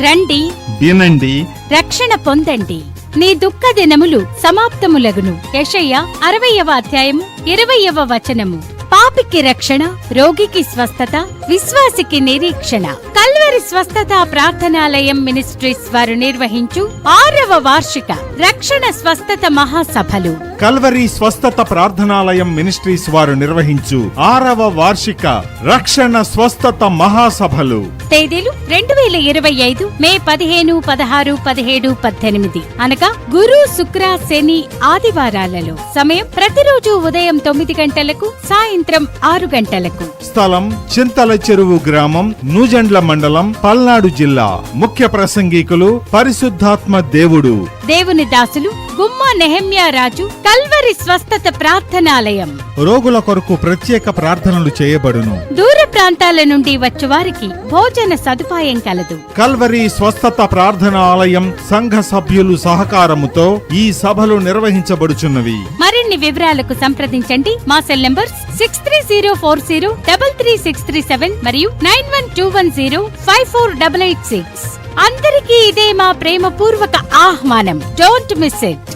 రండి, వినండి, రక్షణ పొందండి. నీ దుఃఖ దినములు సమాప్తములగును. యెషయా 60వ అధ్యాయము 20వ వచనము. పాపికి రక్షణ, రోగికి స్వస్థత, విశ్వాసికి నిరీక్షణ. కల్వరి స్వస్థత ప్రార్థనాలయం మినిస్ట్రీస్ వారు నిర్వహించు 6వ వార్షిక రక్షణ స్వస్థత మహాసభలు. కల్వరి స్వస్థత ప్రార్థనాలయం మినిస్ట్రీస్ వారు నిర్వహించు 6వ వార్షిక రక్షణ స్వస్థత మహాసభలు. తేదీలు 2025 మే 15, 16, 17, 18 అనగా గురు, శుక్ర, శని, ఆదివారాలలో. సమయం ప్రతిరోజు ఉదయం 9 గంటలకు, సాయంత్రం 6 గంటలకు. స్థలం చింతల చెరువు గ్రామం, నూజెండ్ల మండలం, పల్నాడు జిల్లా. ముఖ్య ప్రసంగికులు పరిశుద్ధాత్మ దేవుడు, దేవుని దాసులు గుమ్మా నెహమ్యా రాజు. కల్వరి స్వస్థత ప్రార్థనాలయం. రోగుల కొరకు ప్రత్యేక ప్రార్థనలు చేయబడును. దూర ప్రాంతాల నుండి వచ్చువారికి భోజన సదుపాయం కలదు. కల్వరి స్వస్థత ప్రార్థనాలయం సంఘ సభ్యులు సహకారముతో ఈ సభలు నిర్వహించబడుచున్నవి. మరిన్ని వివరాలకు సంప్రదించండి. మా సెల్ నంబర్స్ 6304033637 మరియు 9121054886. అందరికీ ఇదే మా ప్రేమపూర్వక ఆహ్వానం. Don't miss it.